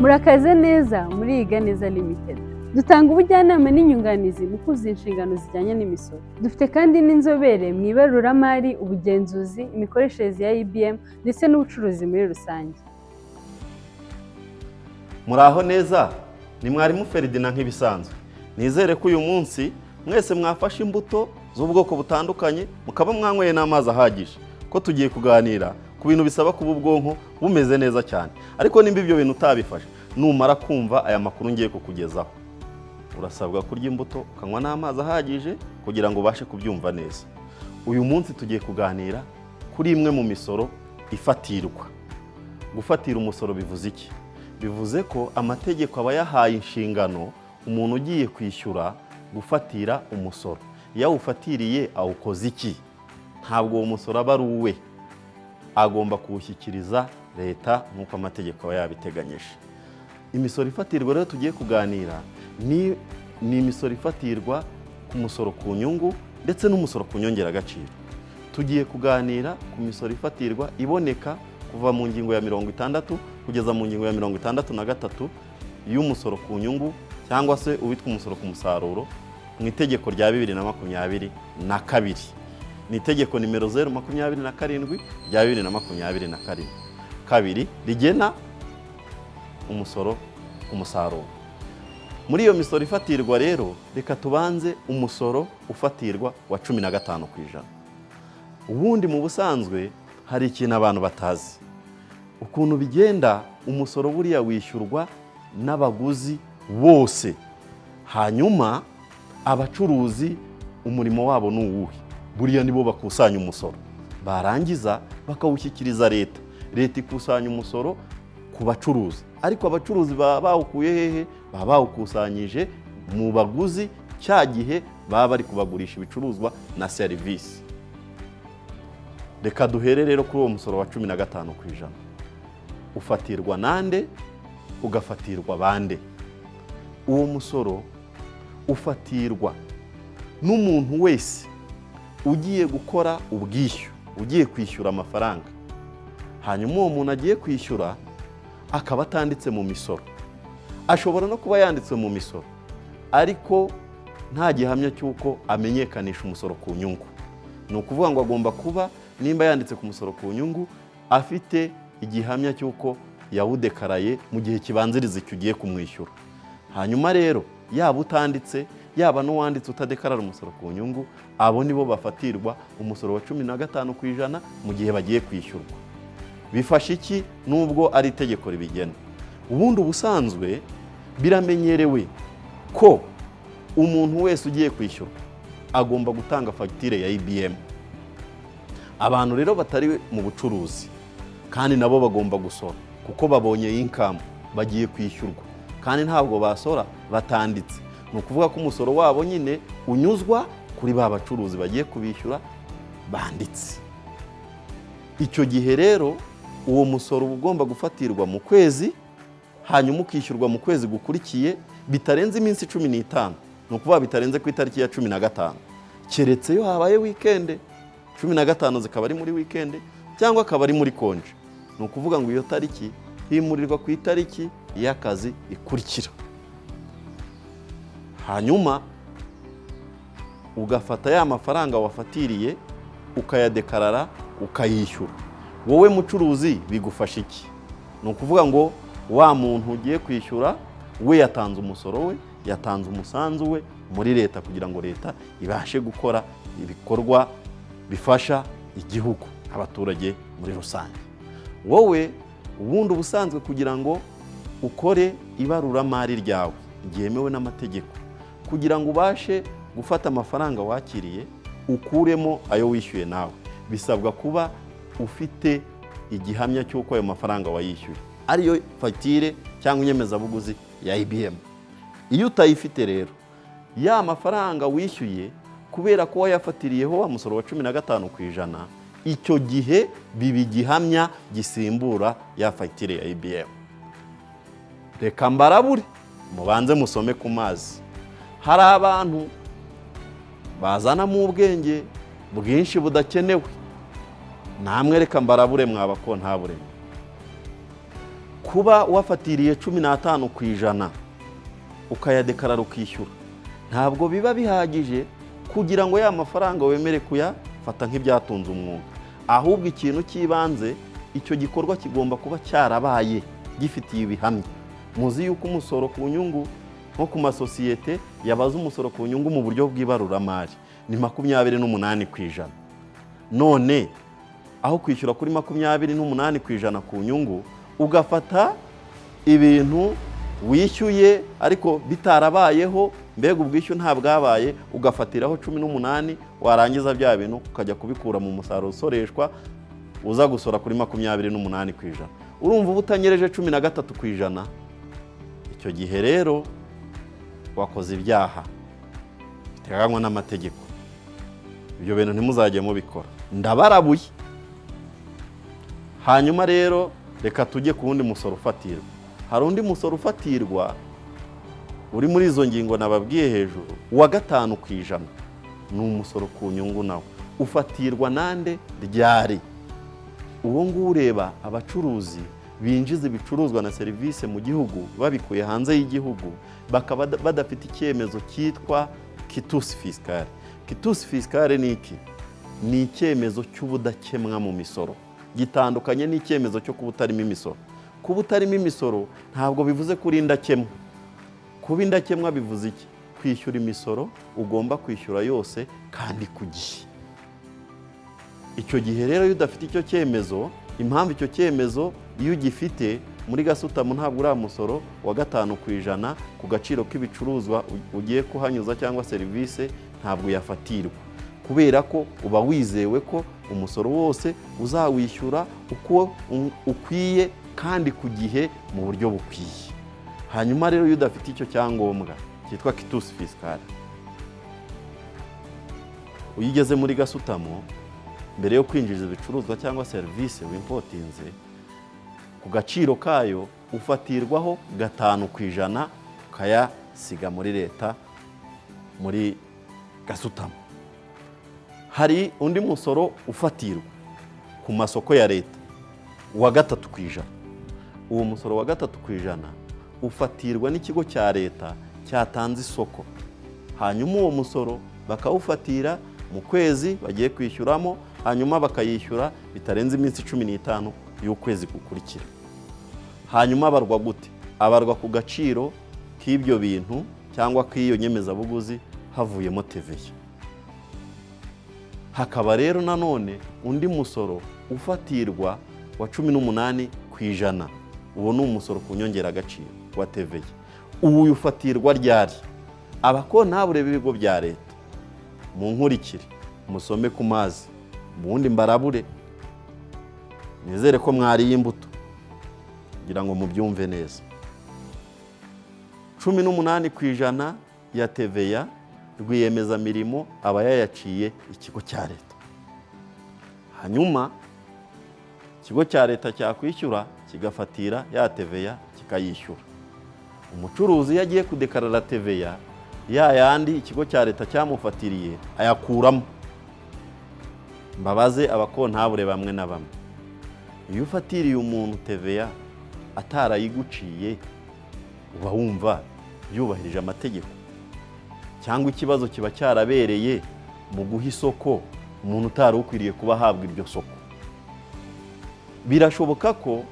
Murakaze neza muri Iga Neza Limited. Dutanga ubujyanama n'inyunganizi mu kuzuza inshingano zijyanye n'imisoro. Dufite kandi n'inzobere mu ibaruramari, ubugenzuzi, imikoreshereze ya IBM ndetse n'ubucuruzi muri rusange. Muraho neza, ni mwarimu Ferdinand nk'ibisanzwe. Nizere ko uyu munsi mwese mwafashe imbuto z'ubwoko butandukanye mukaba mwanyweye n'amazi ahagije, ko tugiye kuganira ku bintu bisaba kuba ubwonko bumeze neza cyane. Ariko nimba ibyo bintu utabifashe, numara kumva aya makuru ngiye kukugezaho, urasabwa kurya imbuto ukanywa n'amazi ahagije kugira ngo ubashe kubyumva neza. Uyu munsi tugiye kuganira kuri imwe mu misoro ifatirwa. Gufatira umusoro bivuze iki? Bivuze ko amategeko aba yahaye inshingano umuntu ugiye kwishyura gufatira umusoro. Iyo ufatiriye awukoze iki? Ntabwo uwo musoro aba ari uwe, agomba kuwushyikiriza leta nk'uko amategeko aba yabiteganyije. Imisoro ifatirwa rero tugiye kuganira ni imisoro ifatirwa ku musoro ku nyungu ndetse n'umusoro ku nyongeragaciro. Tugiye kuganira ku misoro ifatirwa iboneka kuva mu ngingo ya 60 kugeza mu ngingo ya 63 y'umusoro ku nyungu cyangwa se uwitwa umusoro ku musaruro mu itegeko rya 2022. Ni itegeko nimero 027 rya 2022 kabiri rigena umusoro ku musaruro. Muri iyo misoro ifatirwa rero, reka tubanze umusoro ufatirwa wa 15%. Ubundi mu busanzwe hari ikintu abantu batazi. Ukuntu bigenda, umusoro buriya wishyurwa n'abaguzi bose. Hanyuma abacuruzi umurimo wabo ni uwuhe? Buriya nibo bakusanya umusoro. Barangiza bakawushyikiriza leta. Leta ikusanya umusoro ku bacuruzi. Ariko abacuruzi baba bawukuye hehe? Baba bawukusanyije mu baguzi cya gihe baba bari kubagurisha ibicuruzwa na serivisi. Reka duhere rero kuri uwo musoro wa 15%. Ufatirwa nande? Ugafatirwa bande? Uwo musoro ufatirwa n'umuntu wese ugiye gukora ubwishyu, ugiye kwishyura amafaranga. Hanyuma uwo muntu agiye kwishyura akaba atanditse mu misoro. Ashobora no kuba yanditse mu misoro ariko nta gihamya cy'uko amenyekanisha umusoro ku nyungu. Ni ukuvuga ngo agomba kuba nimba yanditse ku musoro ku nyungu afite igihamya cy'uko yawudekaraye mu gihe kibanziriza icyo ugiye kumwishyura. Hanyuma rero yaba utanditse yaba n'uwanditse utadekarara umusoro ku nyungu, abo nibo bafatirwa umusoro wa 15% mu gihe bagiye kwishyurwa. Bifasha iki nubwo ari itegeko ribigena? Ubundi ubusanzwe biramenyerewe ko umuntu wese ugiye kwishyurwa agomba gutanga fagitire ya IBM. Abantu rero batari mu bucuruzi kandi nabo bagomba gusora kuko babonye income bagiye kwishyurwa, kandi ntabwo basora batanditse. Ni ukuvuga ko umusoro wabo nyine unyuzwa kuri ba bacuruzi bagiye kubishyura banditse. Icyo gihe rero uwo musoro ugomba gufatirwa mu kwezi, hanyuma ukishyurwa mu kwezi gukurikiye bitarenze iminsi 15. Ni ukuvuga bitarenze ku itariki ya 15, keretse yo habaye weekend. 15 zikaba ari muri weekend cyangwa akaba ari muri konje. Ni ukuvuga ngo iyo tariki himurirwa ku itariki y'akazi ikurikira. Hanyuma ugafata ya mafaranga wafatiriye ukayadekarara ukayishyura. Wowe mucuruzi bigufasha iki? Ni ukuvuga ngo wa muntu ugiye kwishyura we yatanze umusoro we, yatanze umusanzu we muri leta kugira ngo leta ibashe gukora ibikorwa bifasha igihugu, abaturage muri rusange. Wowe ubundi ubusanzwe kugira ngo ukore ibaruramari ryawe ryemewe n'amategeko, kugira ngo ubashe gufata amafaranga wakiriye ukuremo ayo wishyuye nawe, bisabwa kuba ufite igihamya cy'uko ayo mafaranga wayishyuye, ariyo fagitire cyangwa inyemezabuguzi ya IBM. Iyo utayifite rero, ya mafaranga wishyuye kubera ko wayafatiriyeho wa musoro wa 15%, icyo gihe biba igihamya gisimbura ya fagitire ya IBM. Reka mbarabure mubanze musome ku mazi. Hari abantu bazana mu ubwenge bwinshi budakenewe. Namwe reka mbarabure mwaba ko ntabureme. kuba wafatiriye 15% ukayadekarara ukishyura, ntabwo biba bihagije kugira ngo ya mafaranga wemere kuyafata nk'ibyatunze umwuga. Ahubwo ikintu cy'ibanze, icyo gikorwa kigomba kuba cyarabaye gifitiye ibihamya. Muzi yuko umusoro ku nyungu nko ku masosiyete yabaza umusoro ku nyungu mu buryo bw'ibaruramari ni 28%. None aho kwishyura kuri 28% ku nyungu, ugafata ibintu wishyuye ariko bitarabayeho, mbega ubwishyu nta bwabaye, ugafatiraho 18, warangiza bya bintu ukajya kubikura mu musaruro usoreshwa, uza gusora kuri 28%. Urumva uba utanyereje 13%. Icyo gihe rero wakoze ibyaha biteganywa n'amategeko. Ibyo bintu ntimuzajye mubikora, ndabarabuye. Hanyuma rero reka tujye ku wundi musoro ufatirwa. Hari undi musoro ufatirwa uri muri izo ngingo nababwiye hejuru, wa 5%. Ni umusoro ku nyungu nawo ufatirwa nande ryari. Uwo nguwo ureba abacuruzi binjiza ibicuruzwa na serivisi mu gihugu babikuye hanze y'igihugu, bakaba badafite icyemezo cyitwa quitus fiscal. Quitus fiscal ni iki? Ni icyemezo cy'ubudakemwa mu misoro, gitandukanye n'icyemezo cyo kuba utarimo imisoro. Kuba utarimo imisoro ntabwo bivuze kuri indakemwa. Kuba indakemwa bivuze iki? Kwishyura imisoro ugomba kwishyura yose kandi ku gihe. Icyo gihe rero iyo udafite icyo cyemezo, impamvu icyo cyemezo iyo ugifite muri gasutamo ntabwo uri musoro wa 5% ku gaciro k'ibicuruzwa ugiye kuhanyuza cyangwa serivisi, ntabwo yafatirwa, kubera ko uba wizewe ko umusoro wose uzawishyura uko ukwiye kandi ku gihe mu buryo bukwiye. Hanyuma rero iyo udafite icyo cyangombwa cyitwa quitus fiscal, uyigeze muri gasutamo mbere yo kwinjiza ibicuruzwa cyangwa serivisi wimpotinze, ku gaciro kayo ufatirwaho 5% ukayasiga muri leta muri gasutamo. Hari undi musoro ufatirwa ku masoko ya leta wa 3%. Uwo musoro wa 3% ufatirwa n'ikigo cya leta cyatanze isoko, hanyuma uwo musoro bakawufatira mu kwezi bagiye kwishyuramo, hanyuma bakayishyura bitarenze iminsi 15 y'ukwezi gukurikira. Hanyuma abarwa gute? Abarwa ku gaciro k'ibyo bintu cyangwa k'iyo nyemezabuguzi havuyemo TVA. Hakaba rero nanone undi musoro ufatirwa wa 18%. Uwo ni umusoro ku nyongeragaciro wa TVA. Ubu ufatirwa ryari? Abakontabure b'ibigo bya leta mu nkurikire musome ku mazi, ubundi mbarabure, nizere ko mwariye imbuto kugira ngo mubyumve neza. 18% ya TVA rwiyemezamirimo aba yayaciye ikigo cya leta. Hanyuma ikigo cya leta cyakwishyura kigafatira ya TVA kikayishyura. Umucuruzi yagiye kudekarara TVA ya yandi ikigo cya leta cyamufatiriye ayakuramo. Mbabaze abakontabure bamwe na bamwe, iyo ufatiriye umuntu TVA atarayiguciye uba wumva yubahirije amategeko, cyangwa ikibazo kiba cyarabereye mu guha isoko umuntu utari ukwiriye kuba ahabwa iryo soko? Birashoboka ko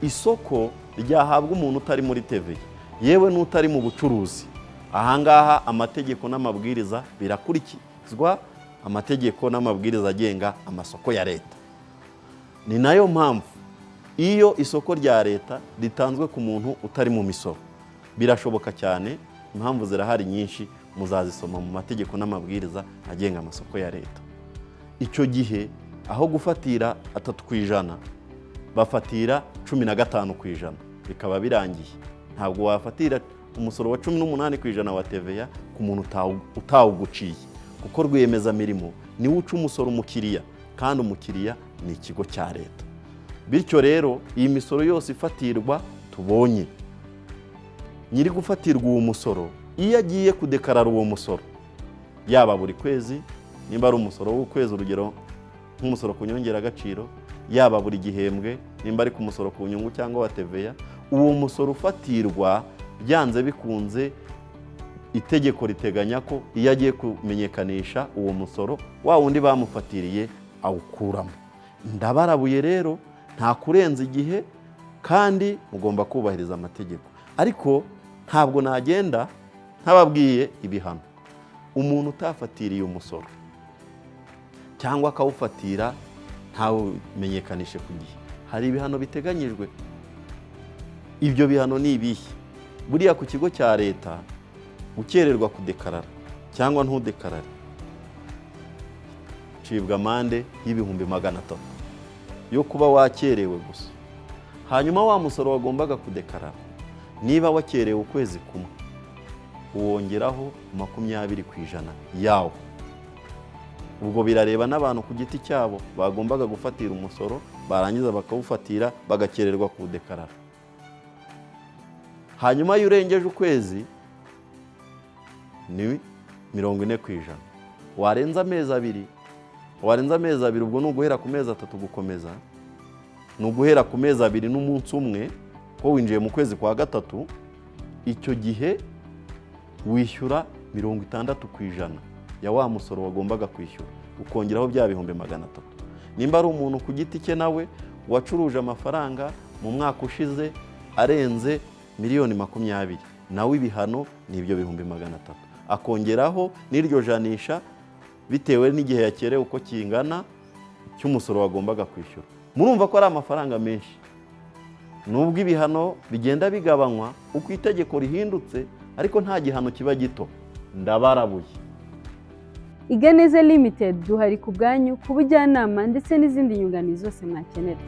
isoko ryahabwa umuntu utari muri TVA, yewe n'utari mu bucuruzi. Ahangaha amategeko n'amabwiriza birakurikizwa, amategeko n'amabwiriza agenga amasoko ya leta. Ni nayo mpamvu iyo isoko rya leta ritanzwe ku muntu utari mu misoro, birashoboka cyane, impamvu zirahari nyinshi, muzazisoma mu mategeko n'amabwiriza agenga amasoko ya leta. Icyo gihe aho gufatira 3%, bafatira 15%, bikaba birangiye. Ntabwo wafatira umusoro wa 18% wa TVA ku muntu utawuguciye, kuko rwiyemezamirimo niwe uca umusoro umukiriya, kandi umukiriya ni ikigo cya leta. Bityo rero iyi misoro yose ifatirwa tubonye, nyiri gufatirwa uwo musoro iyo agiye kudekarara uwo musoro, yaba buri kwezi, nimba ari umusoro w'ukwezi urugero nk'umusoro ku nyongeragaciro, yaba buri gihembwe nimba ari ku musoro ku nyungu cyangwa wa TVA, uwo musoro ufatirwa byanze bikunze itegeko riteganya ko iyo agiye kumenyekanisha uwo musoro wa wundi bamufatiriye awukuramo. Ndabarabuye rero nta kurenza igihe kandi mugomba kubahiriza amategeko, ariko ntabwo nagenda ntababwiye ibihano. Umuntu utafatiriye umusoro cyangwa akawufatira ntawumenyekanishe ku gihe, hari ibihano biteganyijwe. Ibyo bihano ni ibihe? Buriya ku kigo cya leta ukererwa kudekarara cyangwa ntudekarare ucibwa amande y'ibihumbi 300 yo kuba wakerewe gusa. Hanyuma wa musoro wagombaga kudekarara, niba wakerewe ukwezi kumwe, uwongeraho 20% yawo. Ubwo birareba n'abantu ku giti cyabo bagombaga gufatira umusoro, barangiza bakawufatira bagakererwa kudekarara. Hanyuma iyo urengeje ukwezi ni 40%. Warenza amezi abiri, ubwo nuguhera ku mezi 3 gukomeza, nuguhera ku mezi 2 n'umunsi umwe ko winjiye mu kwezi kwa 3, icyo gihe wishyura 60% ya wa musoro wagombaga kwishyura, ukongeraho bya bihumbi 300. Nimba ari umuntu ku giti cye nawe wacuruje amafaranga mu mwaka ushize arenze miliyoni 20, nawe ibihano n'ibyo bihumbi 300, akongeraho n'iryo janisha bitewe n'igihe yakerewe uko kingana cy'umusoro wagombaga kwishyura. Murumva ko ari amafaranga menshi. Nubwo ibihano bigenda bigabanywa uko itegeko rihindutse, ariko nta gihano kiba gito. Ndabarabuye. Iganeza Limited duhari ku bwanyu ku bujyanama ndetse n'izindi nyunganizi zose mwakenera.